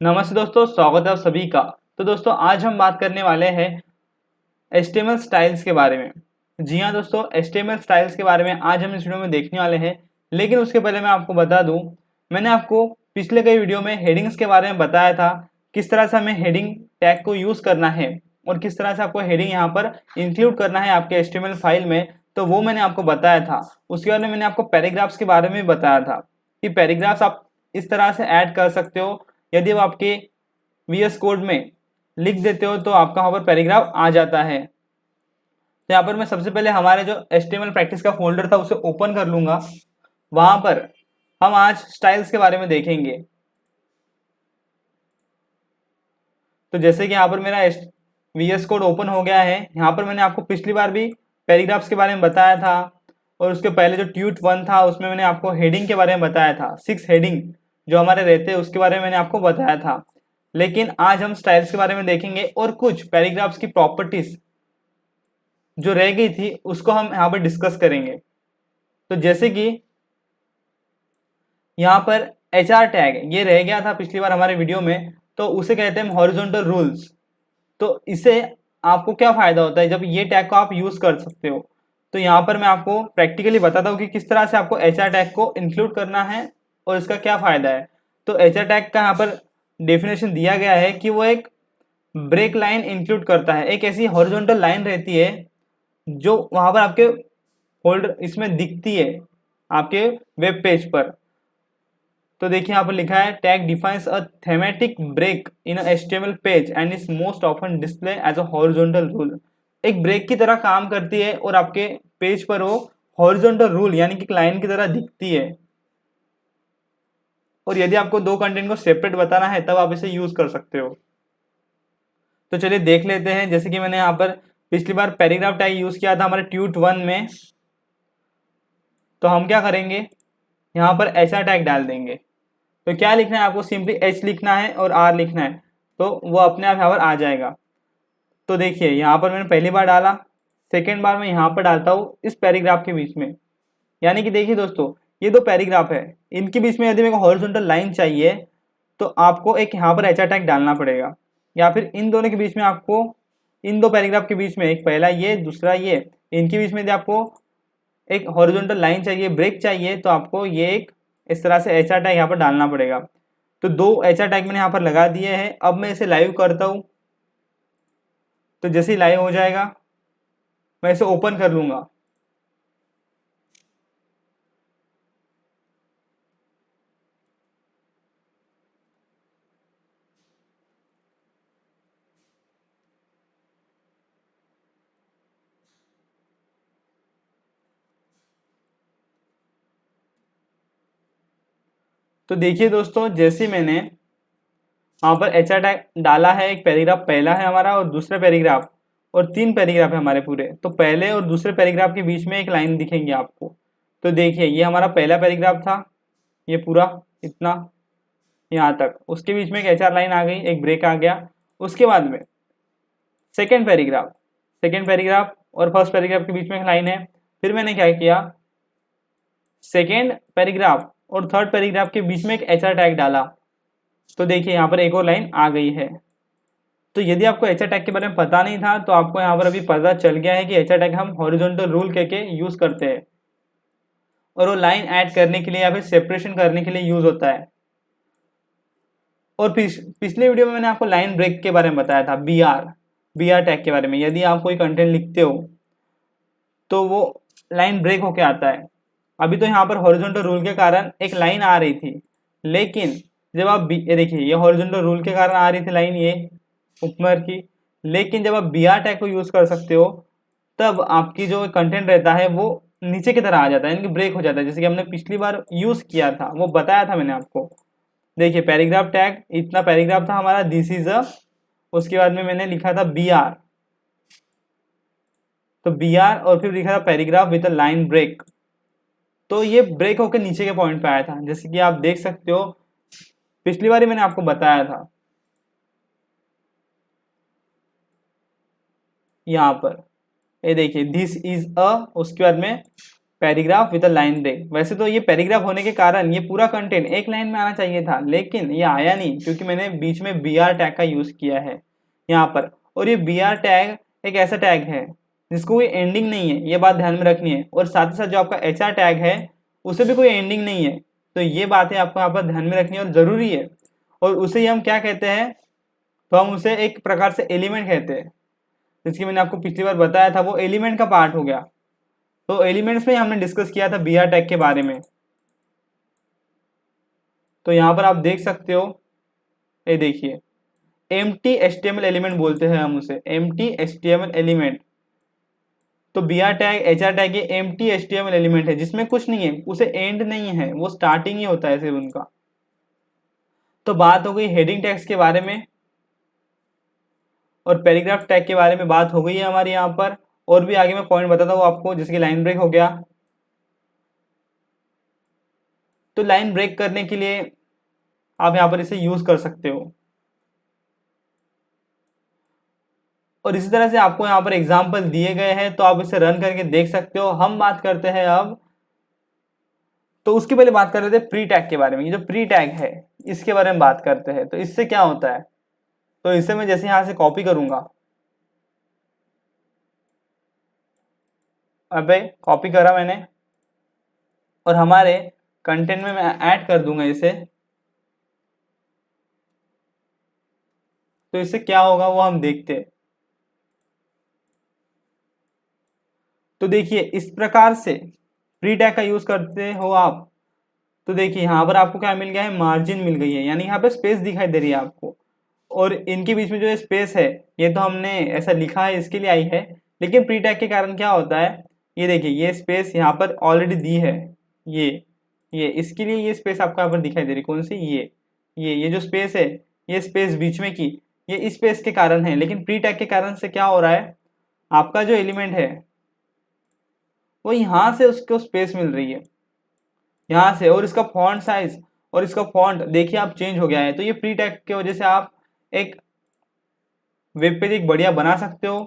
नमस्ते दोस्तों, स्वागत है आप सभी का। तो दोस्तों आज हम बात करने वाले हैं HTML स्टाइल्स के बारे में। जी हाँ दोस्तों, HTML स्टाइल्स के बारे में आज हम इस वीडियो में देखने वाले हैं। लेकिन उसके पहले मैं आपको बता दूं, मैंने आपको पिछले कई वीडियो में हेडिंग्स के बारे में बताया था, किस तरह से हमें हेडिंग टैग को यूज़ करना है और किस तरह से आपको हेडिंग यहाँ पर इंक्लूड करना है आपके HTML फाइल में। तो वो मैंने आपको बताया था। उसके बाद में मैंने आपको पैराग्राफ्स के बारे में भी बताया था कि पैराग्राफ्स आप इस तरह से ऐड कर सकते हो। यदि आप आपके VS कोड में लिख देते हो तो आपका वहाँ पर पैराग्राफ आ जाता है। तो यहाँ पर मैं सबसे पहले हमारे जो HTML प्रैक्टिस का फोल्डर था उसे ओपन कर लूंगा। वहां पर हम आज स्टाइल्स के बारे में देखेंगे। तो जैसे कि यहाँ पर मेरा VS कोड ओपन हो गया है। यहाँ पर मैंने आपको पिछली बार भी पैराग्राफ्स के बारे में बताया था और उसके पहले जो ट्यूट 1 था उसमें मैंने आपको हेडिंग के बारे में बताया था। 6 हेडिंग जो हमारे रहते हैं उसके बारे में मैंने आपको बताया था। लेकिन आज हम स्टाइल्स के बारे में देखेंगे और कुछ पैराग्राफ्स की प्रॉपर्टीज जो रह गई थी उसको हम यहाँ पर डिस्कस करेंगे। तो जैसे कि यहाँ पर HR टैग ये रह गया था पिछली बार हमारे वीडियो में, तो उसे कहते हैं हॉरिजॉन्टल रूल्स। तो इससे आपको क्या फायदा होता है जब ये टैग को आप यूज कर सकते हो। तो यहाँ पर मैं आपको प्रैक्टिकली बताता हूँ कि किस तरह से आपको HR टैग को इंक्लूड करना है और इसका क्या फायदा है। तो HR टैग का यहाँ पर डेफिनेशन दिया गया है कि वो एक ब्रेक लाइन इंक्लूड करता है। एक ऐसी हॉरिजॉन्टल लाइन रहती है जो वहां पर आपके फोल्डर इसमें दिखती है आपके वेब पेज पर। तो देखिए यहाँ पर लिखा है tag defines a thematic break in HTML page and is most often display as a horizontal rule. एक ब्रेक की तरह काम करती है और आपके पेज पर वो हॉरिजॉन्टल रूल यानी कि लाइन की तरह दिखती है। और यदि आपको दो कंटेंट को सेपरेट बताना है तब आप इसे यूज कर सकते हो। तो चलिए देख लेते हैं। जैसे कि मैंने यहाँ पर पिछली बार पैराग्राफ टैग यूज किया था हमारे ट्यूट 1 में। तो हम क्या करेंगे, यहाँ पर HR टैग डाल देंगे। तो क्या लिखना है आपको, सिंपली H लिखना है और R लिखना है, तो वो अपने आप यहाँ पर आ जाएगा। तो देखिए यहाँ पर मैंने पहली बार डाला, सेकेंड बार मैं यहाँ पर डालता हूँ इस पैराग्राफ के बीच में। यानी कि देखिए दोस्तों, ये दो पैराग्राफ है, इनके बीच में यदि मेरे को हॉरिजॉन्टल लाइन चाहिए तो आपको एक यहाँ पर HR टैग डालना पड़ेगा। या फिर इन दोनों के बीच में आपको, इन दो पैराग्राफ के बीच में, एक पहला ये दूसरा ये, इनके बीच में यदि आपको एक हॉरिजॉन्टल लाइन चाहिए, ब्रेक चाहिए, तो आपको ये एक इस तरह से HR टैग यहाँ पर डालना पड़ेगा। तो दो HR टैग मैंने यहाँ पर लगा दिए हैं। अब मैं इसे लाइव करता हूँ। तो जैसे ही लाइव हो जाएगा मैं इसे ओपन कर लूंगा। तो देखिए दोस्तों, जैसे मैंने वहां पर HR टैग डाला है, एक पैराग्राफ पहला है हमारा और दूसरा पैराग्राफ, और 3 पैराग्राफ है हमारे पूरे। तो पहले और दूसरे पैराग्राफ के बीच में एक लाइन दिखेंगी आपको। तो देखिए ये हमारा पहला पैराग्राफ था, ये पूरा इतना यहाँ तक, उसके बीच में एक HR लाइन आ गई, एक ब्रेक आ गया। उसके बाद में सेकेंड पैराग्राफ और फर्स्ट पैराग्राफ के बीच में एक लाइन है। फिर मैंने क्या किया, सेकेंड पैराग्राफ और थर्ड पैराग्राफ के बीच में एक HR टैग डाला। तो देखिए यहाँ पर एक और लाइन आ गई है। तो यदि आपको HR टैग के बारे में पता नहीं था तो आपको यहाँ पर अभी पता चल गया है कि HR टैग हम हॉरिजॉन्टल रूल के यूज करते हैं और वो लाइन ऐड करने के लिए या फिर सेपरेशन करने के लिए यूज होता है। और पिछले वीडियो में मैंने आपको लाइन ब्रेक के बारे में बताया था, BR टैग के बारे में। यदि आप कोई कंटेंट लिखते हो तो वो लाइन ब्रेक होके आता है। अभी तो यहाँ पर हॉरिजॉन्टल रूल के कारण एक लाइन आ रही थी, लेकिन जब आप ये देखिए, ये हॉरिजॉन्टल रूल के कारण आ रही थी लाइन, ये उपमर की। लेकिन जब आप BR टैग को यूज कर सकते हो तब आपकी जो कंटेंट रहता है वो नीचे की तरह आ जाता है, यानी कि ब्रेक हो जाता है, जैसे कि हमने पिछली बार यूज किया था, वो बताया था मैंने आपको। देखिए पैराग्राफ टैग, इतना पैराग्राफ था हमारा, दिस इज अ, उसके बाद में मैंने लिखा था BR। तो BR और फिर लिखा था paragraph with a line break. तो ये ब्रेक होकर नीचे के पॉइंट पे आया था, जैसे कि आप देख सकते हो, पिछली बार ही मैंने आपको बताया था। यहाँ पर ये देखिए दिस इज अ, उसके बाद में paragraph with a line break. वैसे तो ये पैराग्राफ होने के कारण ये पूरा कंटेंट एक लाइन में आना चाहिए था, लेकिन ये आया नहीं क्योंकि मैंने बीच में बी आर टैग का यूज किया है यहाँ पर। और ये बी आर टैग एक ऐसा टैग है जिसको कोई एंडिंग नहीं है, ये बात ध्यान में रखनी है। और साथ ही साथ जो आपका एच आर टैग है उसे भी कोई एंडिंग नहीं है। तो ये बातें आपको यहाँ पर ध्यान में रखनी है और जरूरी है। और उसे ही हम क्या कहते हैं, तो हम उसे एक प्रकार से एलिमेंट कहते हैं, जिसकी मैंने आपको पिछली बार बताया था, वो एलिमेंट का पार्ट हो गया। तो एलिमेंट्स में हमने डिस्कस किया था बी आर टैग के बारे में। तो यहाँ पर आप देख सकते हो, ये देखिए एम्प्टी एचटीएमएल एलिमेंट बोलते हैं हम उसे, एम्प्टी एचटीएमएल एलिमेंट। तो B R tag H R tag ये एम्प्टी एचटीएमएल एलिमेंट है जिसमें कुछ नहीं है, उसे एंड नहीं है, वो स्टार्टिंग ही होता है सिर्फ उनका। तो बात हो गई हेडिंग टैग्स के बारे में और पैराग्राफ टैग के बारे में बात हो गई है हमारी यहाँ पर। और भी आगे मैं पॉइंट बताता हूँ आपको, जैसे कि लाइन ब्रेक हो गया। तो लाइन ब्रेक करने के लिए आप यहाँ पर इसे यूज कर सकते हो। और इसी तरह से आपको यहाँ पर एग्जाम्पल दिए गए हैं, तो आप इसे रन करके देख सकते हो। हम बात करते हैं अब, तो उसके पहले बात कर रहे थे प्री टैग के बारे में। ये जो प्री टैग है इसके बारे में बात करते हैं। तो इससे क्या होता है, तो इसे मैं जैसे यहाँ से कॉपी करूंगा, अबे कॉपी करा मैंने, और हमारे कंटेंट में मैं ऐड कर दूंगा इसे। तो इससे क्या होगा वो हम देखते हैं। तो देखिए इस प्रकार से प्री टैग का यूज करते हो आप। तो देखिए यहाँ पर आपको क्या मिल गया है, मार्जिन मिल गई है, यानी यहाँ पे स्पेस दिखाई दे रही है आपको। और इनके बीच में जो स्पेस है ये तो हमने ऐसा लिखा है इसके लिए आई है, लेकिन प्री टैग के कारण क्या होता है, ये देखिए ये स्पेस यहाँ पर ऑलरेडी दी है। ये इसके लिए ये स्पेस आपको यहाँ पर दिखाई दे रही, कौन सी, ये जो स्पेस है, ये स्पेस बीच में की, ये स्पेस के कारण है। लेकिन प्री टैग के कारण से क्या हो रहा है, आपका जो एलिमेंट है वो यहाँ से उसको स्पेस मिल रही है यहाँ से। और इसका फॉन्ट साइज और इसका फॉन्ट देखिए आप चेंज हो गया है। तो ये प्री टैग की वजह से आप एक वेब पेज एक बढ़िया बना सकते हो।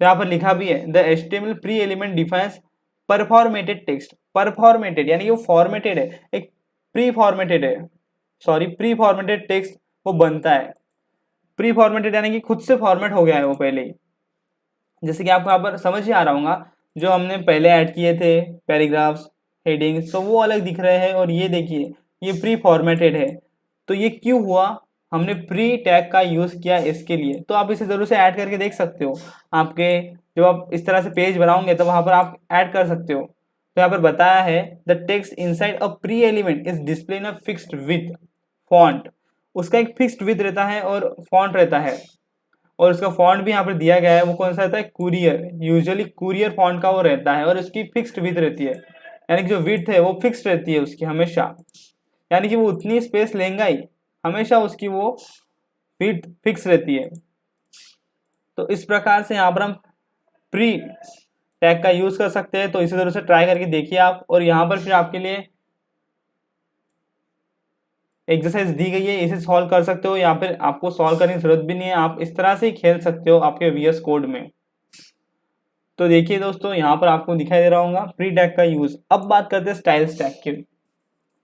तो यहाँ पर लिखा भी है, the HTML pre element defines preformatted text. Preformatted यानी वो फॉर्मेटेड है, एक प्री फॉर्मेटेड है, सॉरी प्री फॉर्मेटेड टेक्स्ट वो बनता है। प्री फॉर्मेटेड यानी कि खुद से फॉर्मेट हो गया है वो पहले ही। जैसे कि आपको यहाँ पर समझ ही आ रहा होगा, जो हमने पहले ऐड किए थे पैराग्राफ्स हेडिंग्स, तो वो अलग दिख रहे हैं, और ये देखिए ये प्री फॉर्मेटेड है। तो ये क्यों हुआ, हमने प्री टैग का यूज किया इसके लिए। तो आप इसे जरूर से ऐड करके देख सकते हो। आपके जब आप इस तरह से पेज बनाओगे तो वहां पर आप ऐड कर सकते हो। तो यहाँ पर बताया है, the text inside a pre element is display in a fixed with font. उसका एक फिक्स्ड विथ रहता है और फॉन्ट रहता है, और उसका फॉन्ट भी यहाँ पर दिया गया है। वो कौन सा रहता है, कुरियर, यूजुअली कुरियर फॉन्ट का वो रहता है, और उसकी फिक्स्ड विथ रहती है, यानी कि जो विड्थ है वो फिक्स्ड रहती है उसकी हमेशा, यानी कि वो उतनी स्पेस लेंगा ही, हमेशा उसकी वो विड्थ फिक्स रहती है। तो इस प्रकार से यहाँ पर हम प्री टैग का यूज कर सकते हैं। तो इसी तरह से ट्राई करके देखिए आप। और यहाँ पर फिर आपके लिए एक्सरसाइज दी गई है, इसे सॉल्व कर सकते हो। यहाँ पे आपको सॉल्व करने की जरूरत भी नहीं है, आप इस तरह से ही खेल सकते हो आपके VS कोड में। तो देखिए दोस्तों यहाँ पर आपको दिखाई दे रहा होगा प्री टैग का यूज। अब बात करते हैं स्टाइल्स टैग की।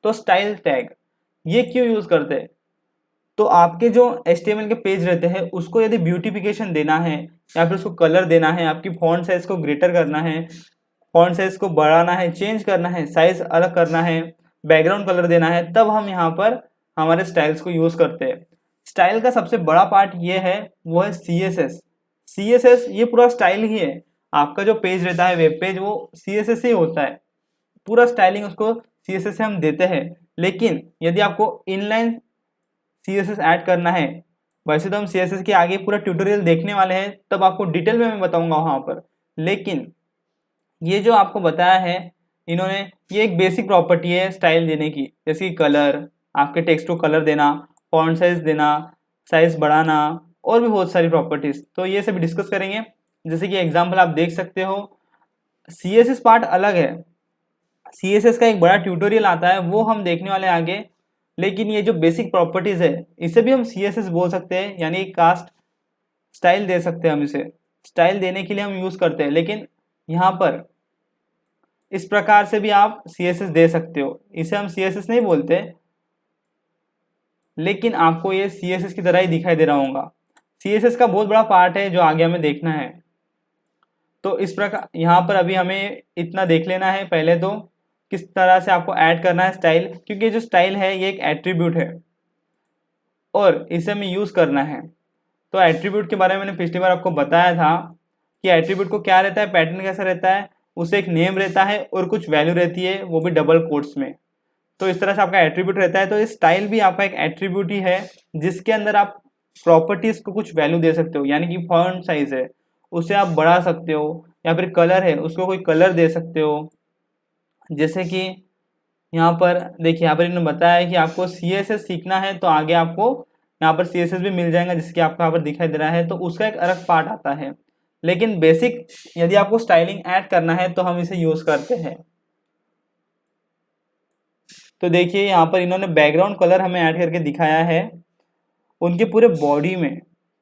तो स्टाइल टैग ये क्यों यूज करते हैं, तो आपके जो HTML के पेज रहते हैं उसको यदि ब्यूटिफिकेशन देना है या फिर उसको कलर देना है, आपकी फॉन्ट साइज को ग्रेटर करना है, फॉन्ट साइज को बढ़ाना है, चेंज करना है, साइज अलग करना है, बैकग्राउंड कलर देना है, तब हम यहाँ पर हमारे स्टाइल्स को यूज करते हैं। स्टाइल का सबसे बड़ा पार्ट ये है, वो है CSS। CSS ये पूरा स्टाइल ही है। आपका जो पेज रहता है वेब पेज, वो CSS से ही होता है, पूरा स्टाइलिंग उसको CSS से हम देते हैं। लेकिन यदि आपको इनलाइन CSS ऐड करना है, वैसे तो हम CSS के आगे पूरा ट्यूटोरियल देखने वाले हैं, तब आपको डिटेल में मैं बताऊंगा वहां पर। लेकिन ये जो आपको बताया है इन्होंने, ये एक बेसिक प्रॉपर्टी है स्टाइल देने की, जैसे कि कलर, आपके टेक्स्ट को कलर देना, फॉन्ट साइज देना, साइज बढ़ाना, और भी बहुत सारी प्रॉपर्टीज। तो ये सब डिस्कस करेंगे। जैसे कि एग्जांपल आप देख सकते हो, CSS पार्ट अलग है, CSS का एक बड़ा ट्यूटोरियल आता है, वो हम देखने वाले आगे। लेकिन ये जो बेसिक प्रॉपर्टीज है इसे भी हम CSS बोल सकते हैं, यानी कास्ट स्टाइल दे सकते हैं हम इसे। स्टाइल देने के लिए हम यूज करते हैं। लेकिन यहाँ पर इस प्रकार से भी आप CSS दे सकते हो। इसे हम CSS नहीं बोलते, लेकिन आपको ये CSS की तरह ही दिखाई दे रहा होगा। CSS का बहुत बड़ा पार्ट है जो आगे हमें देखना है। तो इस प्रकार यहाँ पर अभी हमें इतना देख लेना है पहले तो, किस तरह से आपको ऐड करना है स्टाइल, क्योंकि जो स्टाइल है ये एक एट्रीब्यूट है और इसे हमें यूज़ करना है। तो एट्रीब्यूट के बारे में मैंने पिछली बार आपको बताया था कि एट्रीब्यूट को क्या रहता है, पैटर्न कैसा रहता है, उसे एक नेम रहता है और कुछ वैल्यू रहती है, वो भी डबल कोट्स में। तो इस तरह से आपका एट्रीब्यूट रहता है। तो ये स्टाइल भी आपका एक एट्रीब्यूट ही है, जिसके अंदर आप प्रॉपर्टीज को कुछ वैल्यू दे सकते हो। यानी कि फॉन्ट साइज है, उसे आप बढ़ा सकते हो, या फिर कलर है, उसको कोई कलर दे सकते हो। जैसे कि यहाँ पर देखिए, यहाँ पर इन्होंने बताया है कि आपको CSS सीखना है तो आगे आपको यहाँ पर CSS भी मिल जाएगा, जिसके आपको यहाँ पर दिखाई दे रहा है। तो उसका एक अलग पार्ट आता है, लेकिन बेसिक यदि आपको स्टाइलिंग ऐड करना है तो हम इसे यूज करते हैं। तो देखिए यहाँ पर इन्होंने बैकग्राउंड कलर हमें ऐड करके दिखाया है उनके पूरे बॉडी में।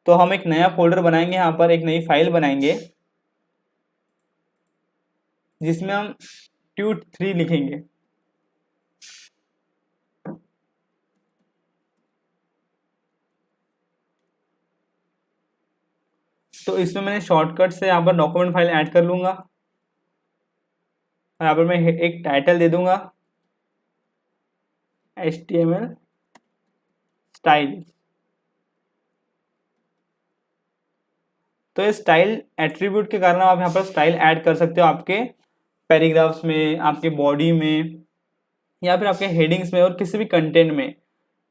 तो हम एक नया फोल्डर बनाएंगे, यहाँ पर एक नई फाइल बनाएंगे जिसमें हम tut3 लिखेंगे। तो इसमें मैंने शॉर्टकट से यहाँ पर डॉक्यूमेंट फाइल ऐड कर लूंगा। यहाँ पर मैं एक टाइटल दे दूंगा HTML स्टाइल। तो ये स्टाइल एट्रीब्यूट के कारण आप यहाँ पर स्टाइल ऐड कर सकते हो आपके पैराग्राफ्स में, आपके बॉडी में, या फिर आपके हेडिंग्स में और किसी भी कंटेंट में।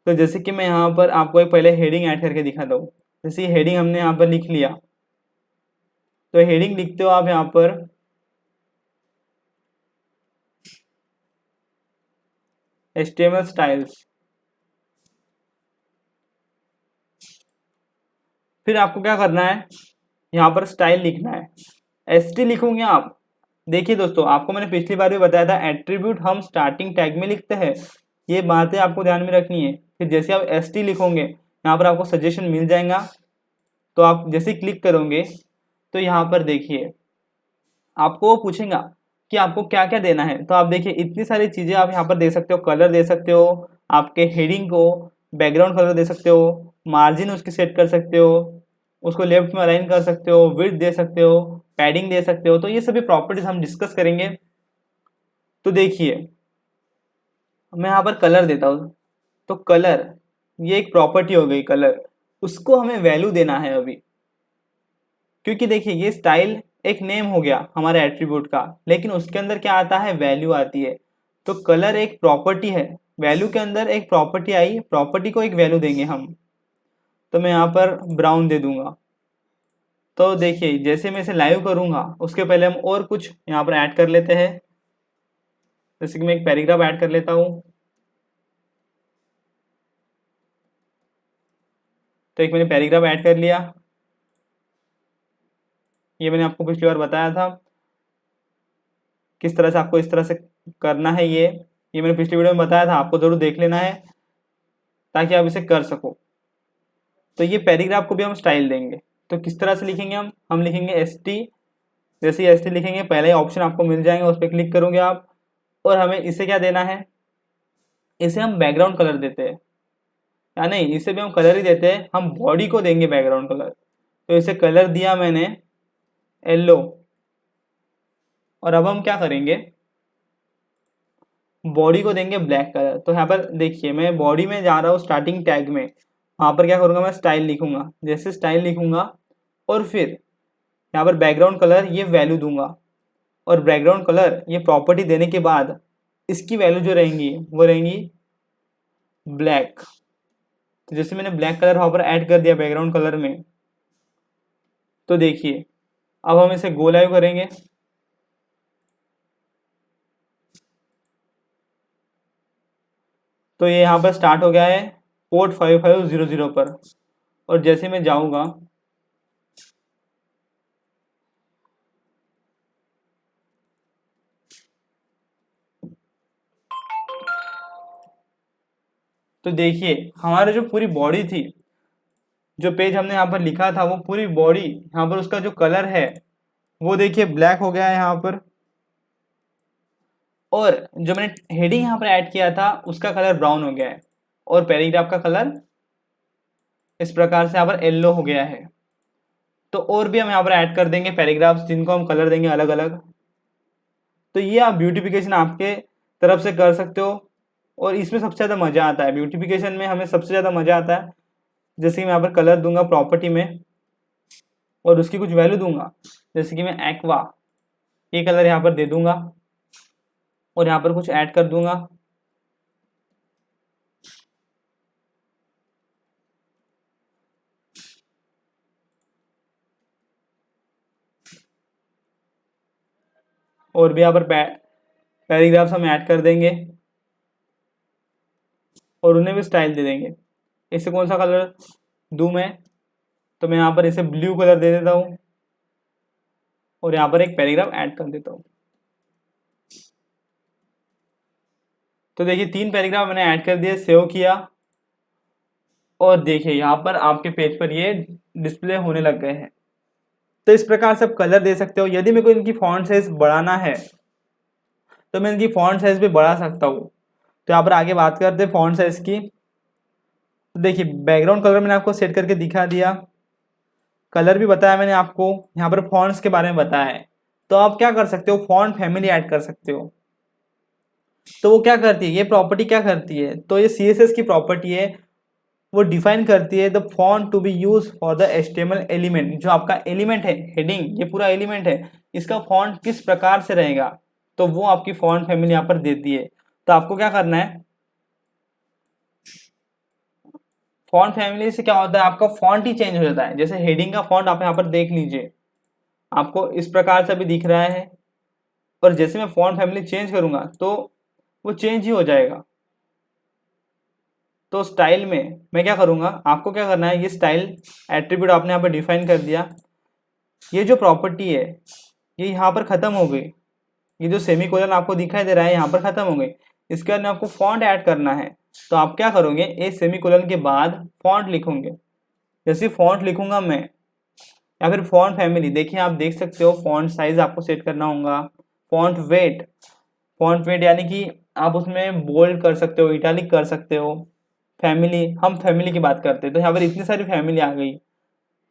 तो जैसे कि मैं यहाँ पर आपको एक पहले हेडिंग ऐड करके दिखाता हूँ। जैसे हेडिंग हमने यहाँ पर लिख लिया, तो हेडिंग लिखते हो आप यहाँ पर HTML स्टाइल्स। फिर आपको क्या करना है, यहाँ पर स्टाइल लिखना है, ST लिखोगे आप। देखिए दोस्तों, आपको मैंने पिछली बार भी बताया था एट्रीब्यूट हम स्टार्टिंग टैग में लिखते हैं, ये बातें आपको ध्यान में रखनी है। फिर जैसे आप ST लिखोगे, यहाँ पर आपको सजेशन मिल जाएगा। तो आप जैसे क्लिक करोगे तो यहाँ पर देखिए आपको वो पूछेगा कि आपको क्या क्या देना है। तो आप देखिए इतनी सारी चीज़ें आप यहाँ पर दे सकते हो। कलर दे सकते हो, आपके हेडिंग को बैकग्राउंड कलर दे सकते हो, मार्जिन उसकी सेट कर सकते हो, उसको लेफ्ट में अलाइन कर सकते हो, विड्थ दे सकते हो, पैडिंग दे सकते हो। तो ये सभी प्रॉपर्टीज हम डिस्कस करेंगे। तो देखिए मैं यहाँ पर कलर देता हूँ, तो कलर ये एक प्रॉपर्टी हो गई कलर, उसको हमें वैल्यू देना है अभी। क्योंकि देखिए ये स्टाइल एक नेम हो गया हमारे एट्रीब्यूट का, लेकिन उसके अंदर क्या आता है, वैल्यू आती है। तो कलर एक प्रॉपर्टी है, वैल्यू के अंदर एक प्रॉपर्टी आई, प्रॉपर्टी को एक वैल्यू देंगे हम। तो मैं यहाँ पर ब्राउन दे दूंगा। तो देखिए जैसे मैं इसे लाइव करूंगा उसके पहले हम और कुछ यहाँ पर ऐड कर लेते हैं। जैसे कि मैं एक पैराग्राफ ऐड कर लेता हूँ। तो एक मैंने पैराग्राफ ऐड कर लिया, ये मैंने आपको पिछली बार बताया था किस तरह से आपको इस तरह से करना है। ये मैंने पिछली वीडियो में बताया था, आपको जरूर देख लेना है ताकि आप इसे कर सको। तो ये पैराग्राफ को भी हम स्टाइल देंगे। तो किस तरह से लिखेंगे हम लिखेंगे ST। जैसे ही ST लिखेंगे पहले ही ऑप्शन आपको मिल जाएंगे, उस पर क्लिक करोगे आप, और हमें इसे क्या देना है, इसे हम बैकग्राउंड कलर देते हैं, या नहीं इसे भी हम कलर ही देते हैं, हम बॉडी को देंगे बैकग्राउंड कलर। तो इसे कलर दिया मैंने येलो। और अब हम क्या करेंगे, बॉडी को देंगे ब्लैक कलर। तो यहाँ पर देखिए मैं बॉडी में जा रहा हूँ स्टार्टिंग टैग में, वहाँ पर क्या करूँगा, मैं स्टाइल लिखूंगा। जैसे स्टाइल लिखूंगा और फिर यहाँ पर बैकग्राउंड कलर ये वैल्यू दूंगा, और बैकग्राउंड कलर ये प्रॉपर्टी देने के बाद इसकी वैल्यू जो रहेंगी वो रहेंगी ब्लैक। तो जैसे मैंने ब्लैक कलर वहाँ पर ऐड कर दिया बैकग्राउंड कलर में। तो देखिए अब हम इसे गो लाइव करेंगे। तो ये यहाँ पर स्टार्ट हो गया है पोर्ट 5500 पर, और जैसे मैं जाऊँगा तो देखिए हमारे जो पूरी बॉडी थी, जो पेज हमने यहाँ पर लिखा था, वो पूरी बॉडी यहाँ पर उसका जो कलर है वो देखिए ब्लैक हो गया है यहाँ पर। और जो मैंने हेडिंग यहाँ पर ऐड किया था उसका कलर ब्राउन हो गया है और पैराग्राफ का कलर इस प्रकार से यहाँ पर येलो हो गया है। तो और भी हम यहाँ पर ऐड कर देंगे पैराग्राफ्स जिनको हम कलर देंगे अलग अलग। तो ये आप ब्यूटिफिकेशन आपके तरफ से कर सकते हो और इसमें सबसे ज़्यादा मज़ा आता है। ब्यूटिफिकेशन में हमें सबसे ज़्यादा मज़ा आता है, जैसे कि मैं यहाँ पर कलर दूंगा प्रॉपर्टी में और उसकी कुछ वैल्यू दूंगा, जैसे कि मैं एक्वा ये कलर यहाँ पर दे दूंगा और यहाँ पर कुछ ऐड कर दूंगा। और भी यहाँ पर पैराग्राफ्स हम ऐड कर देंगे और उन्हें भी स्टाइल दे देंगे। इससे कौन सा कलर दूं मैं, तो मैं यहाँ पर इसे ब्लू कलर दे देता हूँ और यहाँ पर एक पैराग्राफ ऐड कर देता हूँ। तो देखिए 3 पैराग्राफ मैंने ऐड कर दिए, सेव किया और देखिए यहाँ पर आपके पेज पर ये डिस्प्ले होने लग गए हैं। तो इस प्रकार से आप कलर दे सकते हो। यदि मेरे को इनकी फॉन्ट साइज बढ़ाना है तो मैं इनकी फॉन्ट साइज भी बढ़ा सकता हूँ। तो यहाँ पर आगे बात करते हैं फॉन्ट साइज की। तो देखिए बैकग्राउंड कलर मैंने आपको सेट करके दिखा दिया, कलर भी बताया मैंने आपको, यहाँ पर फॉन्ट्स के बारे में बताया है। तो आप क्या कर सकते हो, फॉन्ट फैमिली ऐड कर सकते हो। तो वो क्या करती है, ये प्रॉपर्टी क्या करती है, तो ये CSS की प्रॉपर्टी है, वो डिफाइन करती है the font to be use for the HTML element. जो आपका एलिमेंट है, हेडिंग ये पूरा एलिमेंट है, इसका फॉन्ट किस प्रकार से रहेगा, तो वो आपकी फॉन्ट फैमिली यहाँ पर देती है। तो आपको क्या करना है, फॉन्ट फैमिली से क्या होता है, आपका फॉन्ट ही चेंज हो जाता है। जैसे हेडिंग का फॉन्ट आप यहाँ पर देख लीजिए, आपको इस प्रकार से भी दिख रहा है और जैसे मैं फॉन्ट फैमिली चेंज करूंगा तो वो चेंज ही हो जाएगा। तो स्टाइल में मैं क्या करूंगा, आपको क्या करना है, ये स्टाइल एट्रीब्यूट आपने यहाँ पर डिफाइन कर दिया, ये जो प्रॉपर्टी है ये यहाँ पर ख़त्म हो गई, ये जो सेमीकोलन आपको दिखाई दे रहा है यहाँ पर ख़त्म हो गई। इसके बाद में आपको फॉन्ट ऐड करना है, तो आप क्या करोगे, ए सेमीकोलन के बाद फॉन्ट लिखोगे। जैसे फॉन्ट लिखूंगा मैं या फिर फॉन्ट फैमिली, देखिए आप देख सकते हो फॉन्ट साइज आपको सेट करना होगा। फॉन्ट वेट, फॉन्ट वेट यानी कि आप उसमें बोल्ड कर सकते हो, इटैलिक कर सकते हो। फैमिली, हम फैमिली की बात करते हैं तो यहाँ पर इतनी सारी फैमिली आ गई।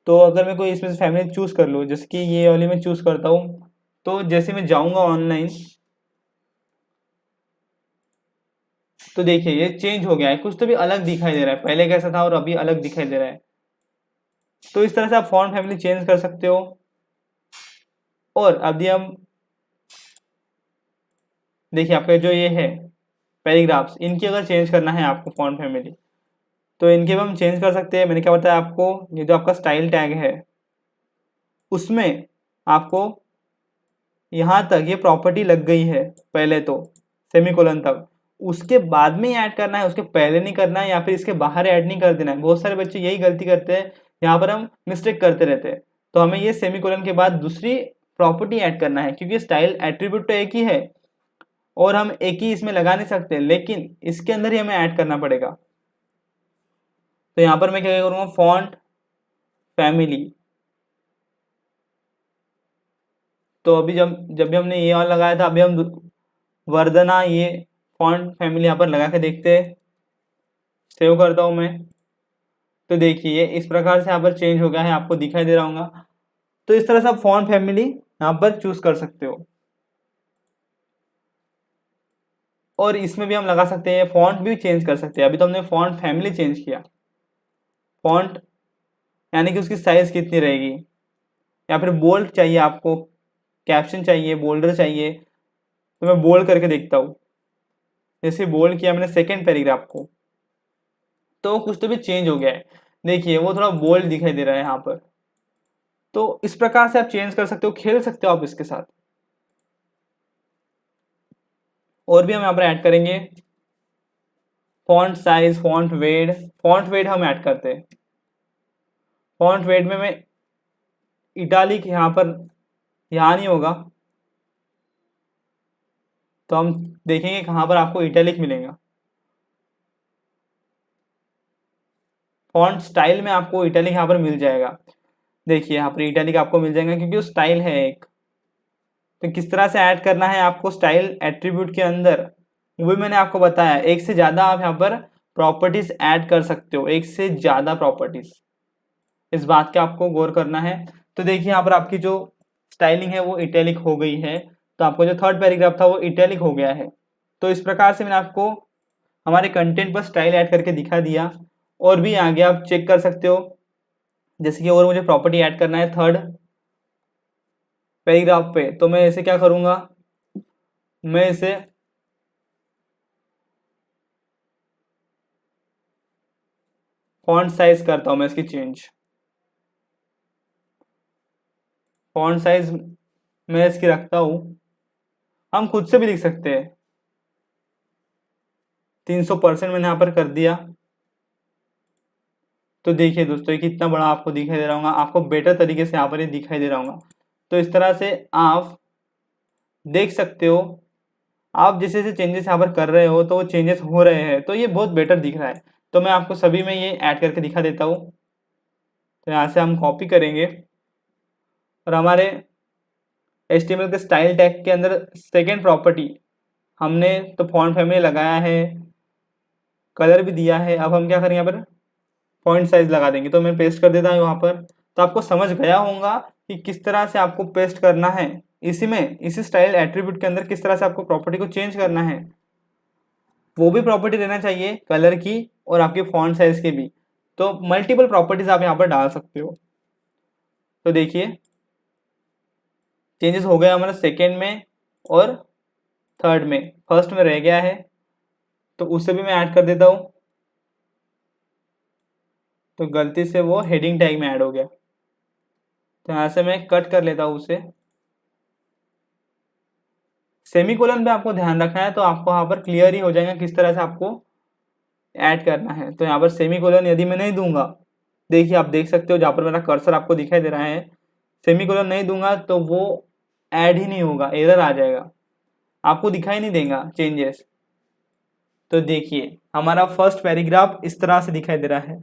तो अगर मैं कोई इसमें से फैमिली चूज़ कर लूँ, जैसे कि ये वाली मैं चूज़ करता हूँ, तो जैसे मैं जाऊँगा ऑनलाइन तो देखिए ये चेंज हो गया है, कुछ तो भी अलग दिखाई दे रहा है, पहले कैसा था और अभी अलग दिखाई दे रहा है। तो इस तरह से आप फॉन्ट फैमिली चेंज कर सकते हो। और अभी हम देखिए आपका जो ये है पैराग्राफ्स, इनकी अगर चेंज करना है आपको फॉन्ट फैमिली, तो इनके भी हम चेंज कर सकते हैं। मैंने क्या बताया आपको, ये जो आपका स्टाइल टैग है उसमें आपको यहाँ तक ये प्रॉपर्टी लग गई है पहले तो सेमीकोलन तक, उसके बाद में ऐड करना है, उसके पहले नहीं करना है या फिर इसके बाहर ऐड नहीं कर देना है। बहुत सारे बच्चे यही गलती करते हैं, यहाँ पर हम मिस्टेक करते रहते हैं। तो हमें ये सेमीकोलन के बाद दूसरी प्रॉपर्टी ऐड करना है, क्योंकि स्टाइल एट्रीब्यूट तो एक ही है और हम एक ही इसमें लगा नहीं सकते, लेकिन इसके अंदर ही हमें ऐड करना पड़ेगा। तो यहाँ पर मैं क्या करूँगा, फॉन्ट फैमिली। तो अभी जब जब भी हमने ये वाला लगाया था, अभी हम वर्धना ये फॉन्ट फैमिली यहाँ पर लगा के देखते हैं। सेव करता हूँ मैं, तो देखिए इस प्रकार से यहाँ पर चेंज हो गया है, आपको दिखाई दे रहा होगा। तो इस तरह से आप फॉन्ट फैमिली यहाँ पर चूज कर सकते हो। और इसमें भी हम लगा सकते हैं, फॉन्ट भी चेंज कर सकते हैं। अभी तो हमने फॉन्ट फैमिली चेंज किया, फॉन्ट यानी कि उसकी साइज कितनी रहेगी, या फिर बोल्ड चाहिए आपको, कैप्शन चाहिए, बोल्डर चाहिए, तो मैं बोल्ड करके देखता हूँ। जैसे बोल्ड किया मैंने सेकेंड पैराग्राफ को, तो कुछ तो भी चेंज हो गया है, देखिए वो थोड़ा बोल्ड दिखाई दे रहा है यहाँ पर। तो इस प्रकार से आप चेंज कर सकते हो, खेल सकते हो आप इसके साथ। और भी हम यहाँ पर ऐड करेंगे font size, font weight. Font weight हम ऐड करते हैं, फॉन्ट वेट में मैं इटालिक यहाँ पर यहाँ नहीं होगा, तो हम देखेंगे कहाँ पर आपको इटैलिक मिलेगा। फॉन्ट स्टाइल में आपको इटैलिक यहाँ पर मिल जाएगा, देखिए यहाँ पर इटैलिक आपको मिल जाएगा क्योंकि वो स्टाइल है एक। तो किस तरह से ऐड करना है आपको स्टाइल एट्रीब्यूट के अंदर, वो भी मैंने आपको बताया। एक से ज़्यादा आप यहाँ पर प्रॉपर्टीज ऐड कर सकते हो, एक से ज़्यादा प्रॉपर्टीज, इस बात का आपको गौर करना है। तो देखिए यहाँ पर आपकी जो स्टाइलिंग है वो इटैलिक हो गई है, तो आपको जो थर्ड पैराग्राफ था वो इटैलिक हो गया है। तो इस प्रकार से मैंने आपको हमारे कंटेंट पर स्टाइल ऐड करके दिखा दिया। और भी आगे आप चेक कर सकते हो, जैसे कि और मुझे प्रॉपर्टी ऐड करना है थर्ड पैराग्राफ पे, तो मैं इसे क्या करूँगा, मैं इसे फॉन्ट साइज करता हूँ, मैं इसकी चेंज, फॉन्ट साइज मैं इसकी रखता हूँ, हम खुद से भी लिख सकते हैं, 300% मैंने यहाँ पर कर दिया। तो देखिए दोस्तों, ये कितना बड़ा आपको दिखाई दे रहा होगा, आपको बेटर तरीके से यहाँ पर ये दिखाई दे रहा होगा। तो इस तरह से आप देख सकते हो, आप जैसे जैसे चेंजेस यहाँ पर कर रहे हो तो वो चेंजेस हो रहे हैं, तो ये बहुत बेटर दिख रहा है। तो मैं आपको सभी में ये ऐड करके दिखा देता हूँ। तो यहाँ से हम कॉपी करेंगे और हमारे HTML के स्टाइल टैग के अंदर सेकेंड प्रॉपर्टी हमने तो फॉन्ट फैमिली लगाया है, कलर भी दिया है। अब हम क्या करेंगे, यहाँ पर फॉन्ट साइज लगा देंगे। तो मैं पेस्ट कर देता हूँ यहाँ पर। तो आपको समझ गया होगा कि किस तरह से आपको पेस्ट करना है, इसी में इसी स्टाइल एट्रीब्यूट के अंदर किस तरह से आपको प्रॉपर्टी को चेंज करना है। वो भी प्रॉपर्टी रहना चाहिए कलर की और आपके फॉन्ट साइज के भी। तो मल्टीपल प्रॉपर्टीज आप यहाँ पर डाल सकते हो। तो देखिए चेंजेस हो गए हमारे सेकेंड में और थर्ड में, फर्स्ट में रह गया है, तो उसे भी मैं ऐड कर देता हूँ। तो गलती से वो हेडिंग टैग में ऐड हो गया, तो यहाँ से मैं कट कर लेता हूँ उसे। सेमीकोलन पे आपको ध्यान रखना है, तो आपको यहाँ पर क्लियर ही हो जाएगा किस तरह से आपको ऐड करना है। तो यहाँ पर सेमीकोलन यदि मैं नहीं दूंगा, देखिए आप देख सकते हो जहाँ पर मेरा कर्सर आपको दिखाई दे रहा है, सेमीकोलन नहीं दूंगा तो वो ऐड ही नहीं होगा, एरर आ जाएगा, आपको दिखाई नहीं देगा चेंजेस। तो देखिए हमारा फर्स्ट पैराग्राफ इस तरह से दिखाई दे रहा है,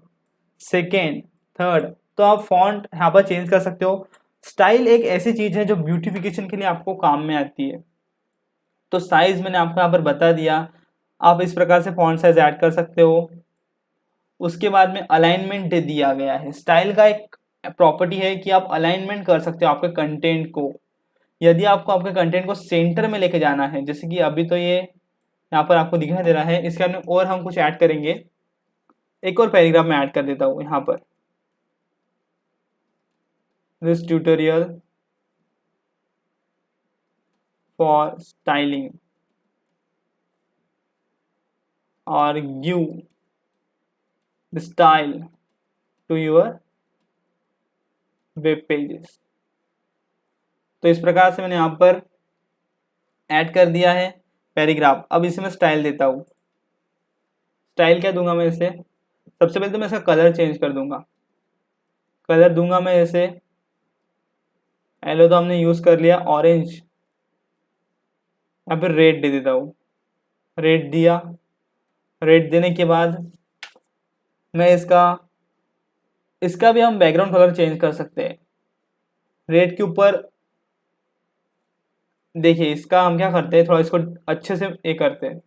सेकेंड, थर्ड। तो आप फॉन्ट यहाँ पर चेंज कर सकते हो। स्टाइल एक ऐसी चीज है जो ब्यूटिफिकेशन के लिए आपको काम में आती है। तो साइज मैंने आपको यहाँ पर बता दिया, आप इस प्रकार से फॉन्ट साइज ऐड कर सकते हो। उसके बाद में अलाइनमेंट दे दिया गया है। स्टाइल का एक प्रॉपर्टी है कि आप अलाइनमेंट कर सकते हो आपके कंटेंट को। यदि आपको आपके कंटेंट को सेंटर में लेके जाना है, जैसे कि अभी तो ये यहाँ पर आपको दिखाई दे रहा है, इसके बाद में और हम कुछ ऐड करेंगे। एक और पैराग्राफ में ऐड कर देता हूँ यहाँ पर, दिस ट्यूटोरियल फॉर स्टाइलिंग और give the style to your web pages. तो इस प्रकार से मैंने यहाँ पर ऐड कर दिया है पैराग्राफ। अब इसे मैं स्टाइल देता हूँ। स्टाइल क्या दूंगा मैं इसे, सबसे पहले तो मैं इसका कलर चेंज कर दूंगा। कलर दूंगा मैं इसे, येलो तो हमने यूज कर लिया, ऑरेंज, यहाँ पर रेड दे देता हूँ। रेड दिया, रेड देने के बाद मैं इसका भी हम बैकग्राउंड कलर चेंज कर सकते हैं। रेड के ऊपर देखिए इसका हम क्या करते हैं, थोड़ा इसको अच्छे से ये करते हैं।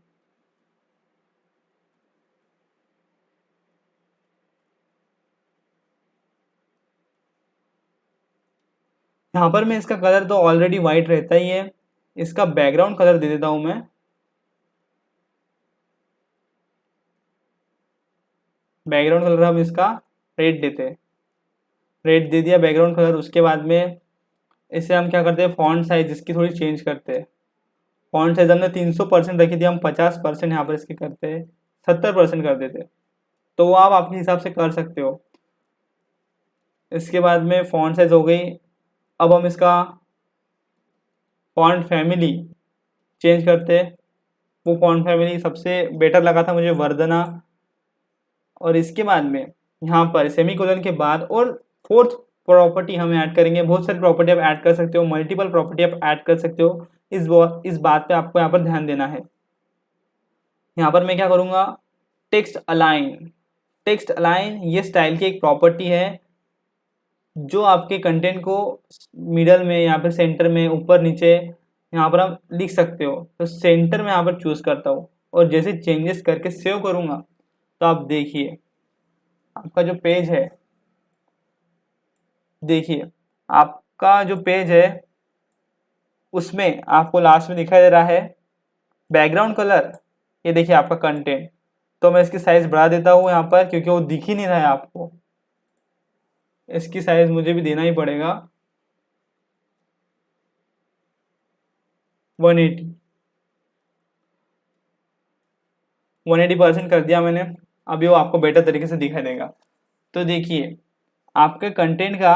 यहाँ पर मैं इसका कलर तो ऑलरेडी वाइट रहता ही है, इसका बैकग्राउंड कलर दे देता हूं मैं। बैकग्राउंड कलर हम इसका रेड देते हैं, रेड दे दिया बैकग्राउंड कलर। उसके बाद में इसे हम क्या करते हैं, फॉन्ट साइज इसकी थोड़ी चेंज करते हैं। फॉन्ट साइज हमने 300% रखी थी, हम 50% यहाँ पर इसकी करते हैं, 70% कर देते हैं। तो वो आप अपने हिसाब से कर सकते हो। इसके बाद में फॉन्ट साइज हो गई। अब हम इसका फॉन्ट फैमिली चेंज करते हैं। वो फॉन्ट फैमिली सबसे बेटर लगा था मुझे, वर्धना। और इसके बाद में यहाँ पर सेमीकोलन के बाद और फोर्थ प्रॉपर्टी हम ऐड करेंगे। बहुत सारी प्रॉपर्टी आप ऐड कर सकते हो, मल्टीपल प्रॉपर्टी आप ऐड कर सकते हो। इस बात पे आपको यहाँ पर ध्यान देना है। यहाँ पर मैं क्या करूँगा, टेक्स्ट अलाइन। टेक्स्ट अलाइन ये स्टाइल की एक प्रॉपर्टी है जो आपके कंटेंट को मिडल में, यहाँ पे सेंटर में, ऊपर नीचे यहाँ पर आप लिख सकते हो। तो सेंटर में यहाँ पर चूज करता हूँ और जैसे चेंजेस करके सेव करूँगा तो आप देखिए आपका जो पेज है, देखिए आपका जो पेज है उसमें आपको लास्ट में दिखाई दे रहा है बैकग्राउंड कलर। ये देखिए आपका कंटेंट। तो मैं इसकी साइज बढ़ा देता हूँ यहाँ पर, क्योंकि वो दिख ही नहीं रहा है आपको। इसकी साइज मुझे भी देना ही पड़ेगा 180% कर दिया मैंने। अभी वो आपको बेटर तरीके से दिखाई देगा। तो देखिए आपके कंटेंट का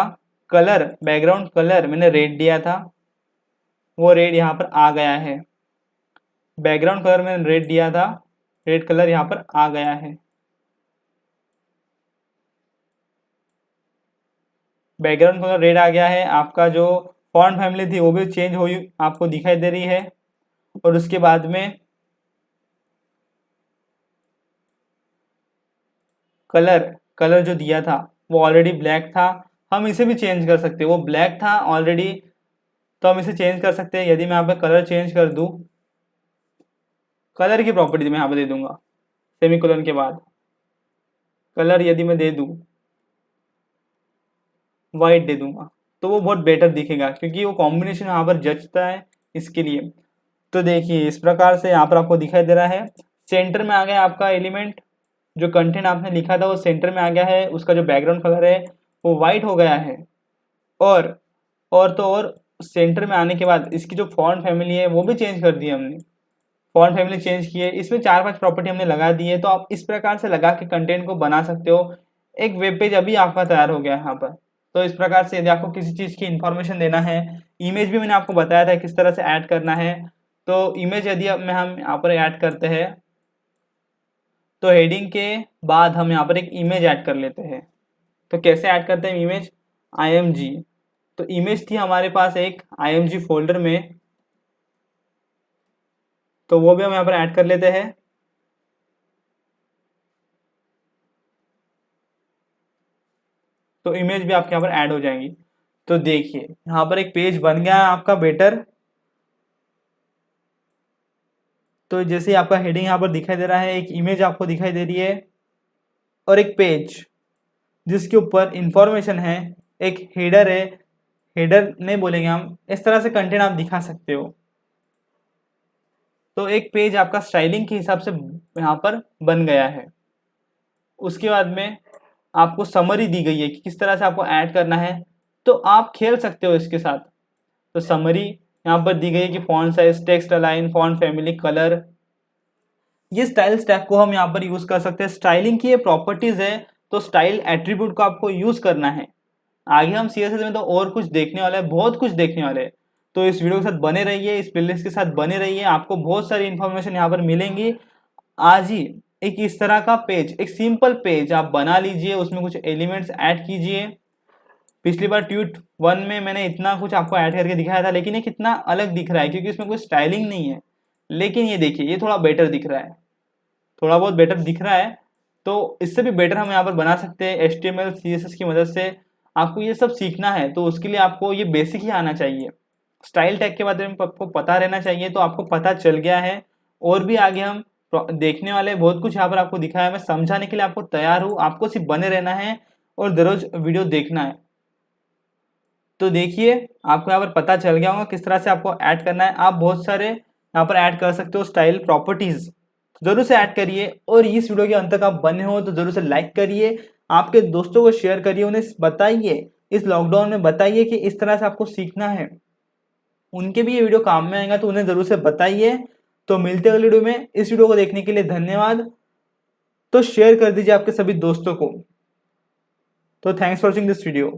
कलर, बैकग्राउंड कलर मैंने रेड दिया था, वो रेड यहाँ पर आ गया है। बैकग्राउंड कलर मैंने रेड दिया था, रेड कलर यहाँ पर आ गया है। बैकग्राउंड कलर रेड आ गया है। आपका जो फॉन्ट फैमिली थी वो भी चेंज हुई आपको दिखाई दे रही है। और उसके बाद में कलर जो दिया था वो ऑलरेडी ब्लैक था, हम इसे भी चेंज कर सकते हैं। वो ब्लैक था ऑलरेडी, तो हम इसे चेंज कर सकते हैं। यदि मैं यहाँ पे कलर चेंज कर दूं, कलर की प्रॉपर्टी मैं यहाँ पे दे दूंगा सेमीकोलन के बाद। कलर यदि मैं दे दूं वाइट दे दूंगा तो वो बहुत बेटर दिखेगा, क्योंकि वो कॉम्बिनेशन यहाँ पर जचता है इसके लिए। तो देखिए इस प्रकार से यहाँ पर आपको दिखाई दे रहा है। सेंटर में आ गया आपका एलिमेंट, जो कंटेंट आपने लिखा था वो सेंटर में आ गया है। उसका जो बैकग्राउंड कलर है वो वाइट हो गया है। और सेंटर में आने के बाद इसकी जो फॉन्ट फैमिली है वो भी चेंज कर दी हमने। फॉन्ट फैमिली चेंज की है, इसमें 4-5 प्रॉपर्टी हमने लगा दी है। तो आप इस प्रकार से लगा के कंटेंट को बना सकते हो। एक वेब पेज अभी आपका तैयार हो गया है यहाँ पर। तो इस प्रकार से यदि आपको किसी चीज़ की इंफॉर्मेशन देना है, इमेज भी मैंने आपको बताया था किस तरह से ऐड करना है। तो इमेज यदि हम यहाँ पर ऐड करते हैं तो हेडिंग के बाद हम यहाँ पर एक इमेज ऐड कर लेते हैं। तो कैसे ऐड करते हैं इमेज? img। तो इमेज थी हमारे पास एक img फोल्डर में, तो वो भी हम यहाँ पर ऐड कर लेते हैं। तो इमेज भी आपके यहाँ पर ऐड हो जाएंगी। तो देखिए यहाँ पर एक पेज बन गया है आपका बेटर। तो जैसे आपका हेडिंग यहाँ पर दिखाई दे रहा है, एक इमेज आपको दिखाई दे रही है और एक पेज जिसके ऊपर इंफॉर्मेशन है, एक हेडर है। हेडर नहीं बोलेंगे हम, इस तरह से कंटेंट आप दिखा सकते हो। तो एक पेज आपका स्टाइलिंग के हिसाब से यहाँ पर बन गया है। उसके बाद में आपको समरी दी गई है कि किस तरह से आपको ऐड करना है। तो आप खेल सकते हो इसके साथ। तो समरी यहाँ पर दी गई है कि font size, text align, font family, colour. ये स्टाइल स्टैक को हम यहाँ पर यूज कर सकते हैं। स्टाइलिंग की ये प्रॉपर्टीज है, तो स्टाइल एट्रीब्यूट को आपको यूज करना है। आगे हम CSS में तो और कुछ देखने वाले हैं, बहुत कुछ देखने वाले हैं। तो इस वीडियो के साथ बने रहिए, इस प्लेलिस्ट के साथ बने रहिए, आपको बहुत सारी इन्फॉर्मेशन यहाँ पर मिलेंगी। आज ही एक इस तरह का पेज, एक सिंपल पेज आप बना लीजिए, उसमें कुछ एलिमेंट्स ऐड कीजिए। पिछली बार ट्यूट 1 में मैंने इतना कुछ आपको ऐड करके दिखाया था, लेकिन ये कितना अलग दिख रहा है क्योंकि इसमें कोई स्टाइलिंग नहीं है। लेकिन ये देखिए ये थोड़ा बेटर दिख रहा है, थोड़ा बहुत बेटर दिख रहा है। तो इससे भी बेटर हम यहाँ पर बना सकते हैं HTML CSS की मदद से। आपको ये सब सीखना है तो उसके लिए आपको ये बेसिक ही आना चाहिए। स्टाइल टैग के बारे में आपको पता रहना चाहिए। तो आपको पता चल गया है, और भी आगे हम देखने वाले बहुत कुछ यहाँ पर आपको दिखाया। मैं समझाने के लिए आपको तैयार हूँ, आपको सिर्फ बने रहना है और रोज वीडियो देखना है। तो देखिए आपको यहाँ पर पता चल गया होगा किस तरह से आपको ऐड करना है। आप बहुत सारे यहाँ पर ऐड कर सकते हो स्टाइल प्रॉपर्टीज, जरूर से ऐड करिए। और इस वीडियो के अंत तक आप बने हो तो जरूर से लाइक करिए, आपके दोस्तों को शेयर करिए, उन्हें बताइए, इस लॉकडाउन में बताइए कि इस तरह से आपको सीखना है। उनके भी ये वीडियो काम में आएगा तो उन्हें जरूर से बताइए। तो मिलते हैं अगले वीडियो में। इस वीडियो को देखने के लिए धन्यवाद। तो शेयर कर दीजिए आपके सभी दोस्तों को। तो thanks for watching this video.